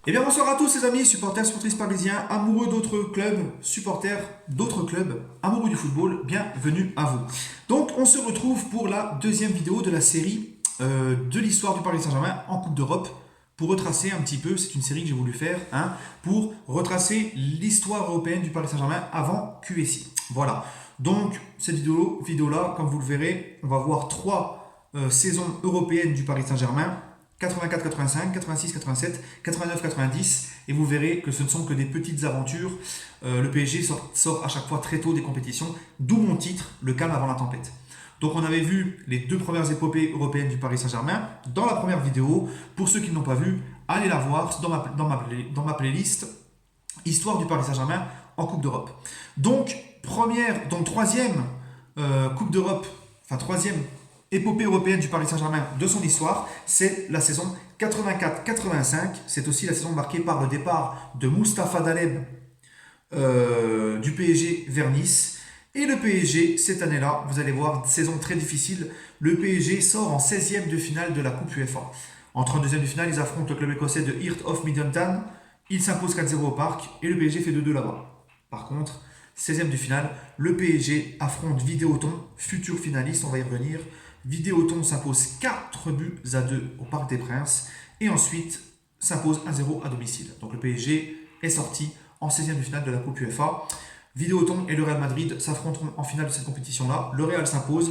Eh bien bonsoir à tous les amis, supporters, supportrices parisiens, amoureux d'autres clubs, supporters d'autres clubs, amoureux du football, bienvenue à vous. Donc on se retrouve pour la deuxième vidéo de la série de l'histoire du Paris Saint-Germain en Coupe d'Europe pour retracer un petit peu, c'est une série que j'ai voulu faire, pour retracer l'histoire européenne du Paris Saint-Germain avant QSI. Voilà, donc cette vidéo-là, comme vous le verrez, on va voir trois saisons européennes du Paris Saint-Germain 84-85, 86-87, 89-90, et vous verrez que ce ne sont que des petites aventures. Le PSG sort à chaque fois très tôt des compétitions, d'où mon titre, le calme avant la tempête. Donc on avait vu les deux premières épopées européennes du Paris Saint-Germain dans la première vidéo. Pour ceux qui ne l'ont pas vu, allez la voir dans ma playlist Histoire du Paris Saint-Germain en Coupe d'Europe. Donc troisième Coupe d'Europe, enfin troisième épopée européenne du Paris Saint-Germain de son histoire, c'est la saison 84-85. C'est aussi la saison marquée par le départ de Mustapha Daleb du PSG vers Nice. Et le PSG, cette année-là, vous allez voir, saison très difficile. Le PSG sort en 16e de finale de la Coupe UEFA. En 32e de finale, ils affrontent le club écossais de Heart of Middleton. Ils s'imposent 4-0 au parc et le PSG fait 2-2 là-bas. Par contre, 16e de finale, le PSG affronte Vidéoton, futur finaliste, on va y revenir. Vidéoton s'impose 4 buts à 2 au Parc des Princes et ensuite s'impose 1-0 à domicile. Donc le PSG est sorti en 16e de finale de la Coupe UEFA. Vidéoton et le Real Madrid s'affronteront en finale de cette compétition-là. Le Real s'impose.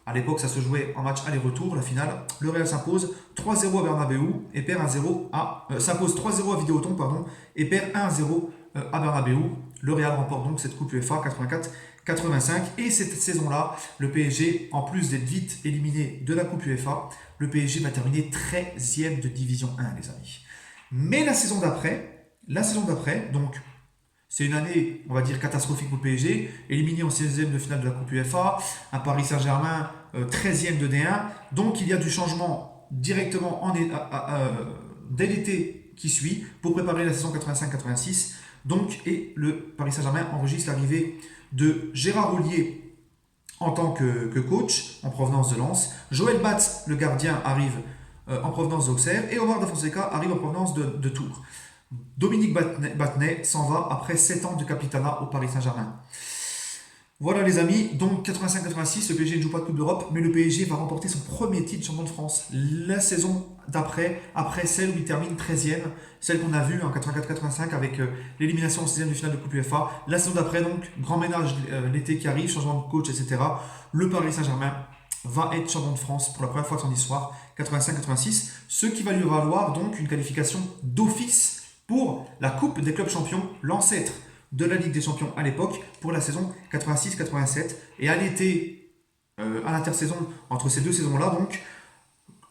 À l'époque, ça se jouait en match aller-retour, la finale. Le Real s'impose 3-0 à Bernabeu et perd 1-0 s'impose 3-0 à Vidéoton, pardon, et perd 1-0 à Bernabeu. Le Real remporte donc cette Coupe UEFA 84-85. Et cette saison-là, le PSG, en plus d'être vite éliminé de la Coupe UEFA, le PSG va terminer 13e de Division 1, les amis. Mais la saison d'après, donc c'est une année, on va dire, catastrophique pour le PSG, éliminé en 16e de finale de la Coupe UEFA, un Paris Saint-Germain 13e de D1. Donc il y a du changement directement dès l'été qui suit pour préparer la saison 85-86. Donc, et le Paris Saint-Germain enregistre l'arrivée de Gérard Houllier en tant que coach en provenance de Lens. Joël Batz, le gardien, arrive en provenance d'Auxerre. Et Omar Da Fonseca arrive en provenance de Tours. Dominique Battenet s'en va après 7 ans de capitanat au Paris Saint-Germain. Voilà les amis, donc 85-86, le PSG ne joue pas de Coupe d'Europe, mais le PSG va remporter son premier titre de champion de France. La saison d'après, après celle où il termine 13e, celle qu'on a vue en 84-85 avec l'élimination en 6e de finale de Coupe UEFA. La saison d'après, donc, grand ménage l'été qui arrive, changement de coach, etc. Le Paris Saint-Germain va être champion de France pour la première fois de son histoire, 85-86, ce qui va lui valoir donc une qualification d'office pour la Coupe des clubs champions, l'ancêtre de la Ligue des Champions à l'époque, pour la saison 86-87. Et à l'été, à l'intersaison, entre ces deux saisons-là, donc,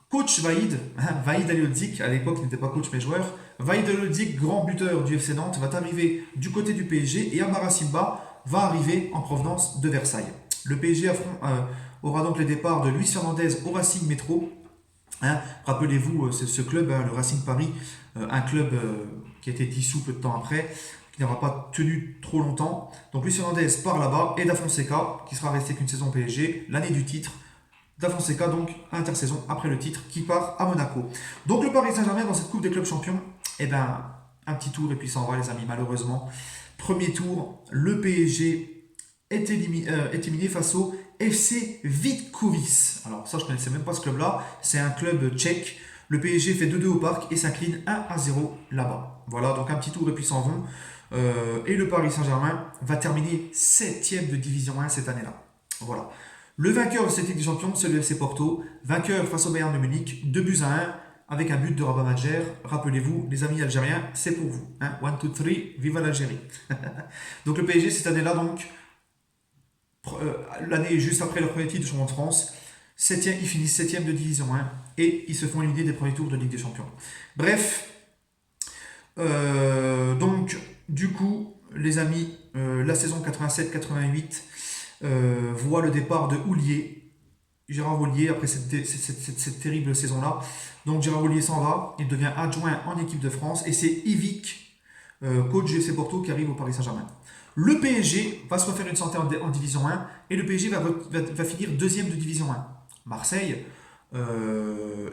coach Vahid Halilhodžić, à l'époque n'était pas coach mais joueur, Vahid Halilhodžić, grand buteur du FC Nantes, va arriver du côté du PSG et Amara Simba va arriver en provenance de Versailles. Le PSG aura donc les départs de Luis Fernandez au Racing Métro. Rappelez-vous, c'est ce club, le Racing Paris, un club qui a été dissous peu de temps après, qui n'aura pas tenu trop longtemps. Donc Luis Fernandez part là-bas et Da Fonseca, qui sera resté qu'une saison au PSG, l'année du titre. Da Fonseca, donc, intersaison après le titre, qui part à Monaco. Donc le Paris Saint-Germain dans cette Coupe des clubs champions, eh ben, un petit tour et puis ça en va les amis, malheureusement. Premier tour, le PSG est éliminé face au FC Vitkovice. Alors ça, je ne connaissais même pas ce club-là. C'est un club tchèque. Le PSG fait 2-2 au parc et s'incline 1-0 là-bas. Voilà, donc un petit tour et puis s'en vont. Et le Paris Saint-Germain va terminer 7e de Division 1 cette année-là. Voilà. Le vainqueur de cette Ligue des Champions, c'est le FC Porto. Vainqueur face au Bayern de Munich, 2-1 avec un but de Rabat Madjer. Rappelez-vous, les amis algériens, c'est pour vous. 1, 2, 3, viva l'Algérie. Donc le PSG cette année-là, donc, l'année juste après leur premier titre de champion de France, ils finissent 7e de Division 1 et ils se font éliminer des premiers tours de Ligue des Champions. Bref, donc du coup, les amis, la saison 87-88 voit le départ de Houllier, Gérard Houllier, après cette terrible saison-là. Donc Gérard Houllier s'en va, il devient adjoint en équipe de France et c'est Yvick, coach du FC Porto, qui arrive au Paris Saint-Germain. Le PSG va se refaire une santé en Division 1 et le PSG va finir 2e de Division 1. Marseille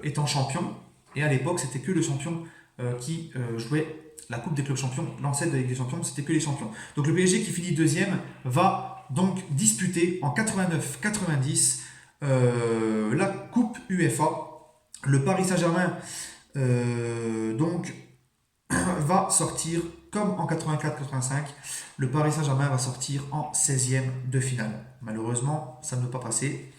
étant champion, et à l'époque c'était que le champion qui jouait la Coupe des clubs champions. L'ancêtre de la Ligue des champions, c'était que les champions. Donc le PSG qui finit deuxième va donc disputer en 89-90 la Coupe UEFA. Le Paris Saint-Germain donc va sortir comme en 84-85. Le Paris Saint-Germain va sortir en 16e de finale. Malheureusement, ça ne peut pas passer.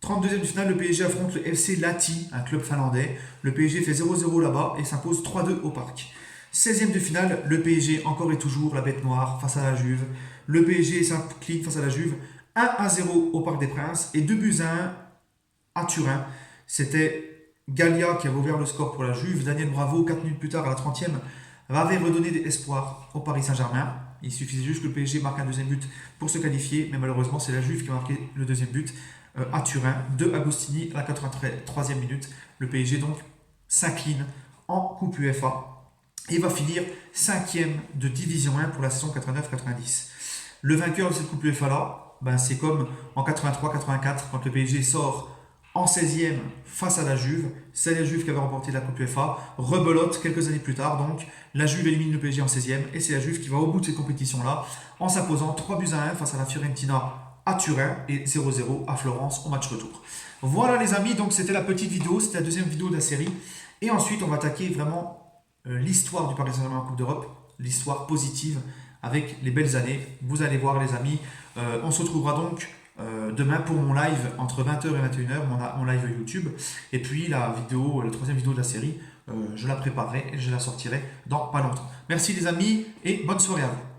32e de finale, le PSG affronte le FC Lahti, un club finlandais. Le PSG fait 0-0 là-bas et s'impose 3-2 au parc. 16e de finale, le PSG encore et toujours la bête noire face à la Juve. Le PSG s'incline face à la Juve 1-0 au Parc des Princes et 2-1 à Turin. C'était Gallia qui avait ouvert le score pour la Juve. Daniel Bravo, 4 minutes plus tard à la 30e, avait redonné des espoirs au Paris Saint-Germain. Il suffisait juste que le PSG marque un deuxième but pour se qualifier, mais malheureusement c'est la Juve qui a marqué le deuxième but à Turin, de Agostini à la 83e minute. Le PSG donc s'incline en Coupe UEFA et va finir 5e de Division 1 pour la saison 89-90. Le vainqueur de cette Coupe UEFA là, c'est comme en 83-84 quand le PSG sort en 16e face à la Juve. C'est la Juve qui avait remporté la Coupe UEFA. Rebelote quelques années plus tard, donc la Juve élimine le PSG en 16e et c'est la Juve qui va au bout de cette compétition-là en s'imposant 3-1 face à la Fiorentina à Turin et 0-0 à Florence au match retour. Voilà les amis, donc c'était la petite vidéo, c'était la deuxième vidéo de la série. Et ensuite on va attaquer vraiment l'histoire du Paris Saint-Germain en Coupe d'Europe, l'histoire positive avec les belles années. Vous allez voir les amis, on se retrouvera donc demain pour mon live entre 20h et 21h, mon live YouTube. Et puis la troisième vidéo de la série, je la préparerai et je la sortirai dans pas longtemps. Merci les amis et bonne soirée à vous.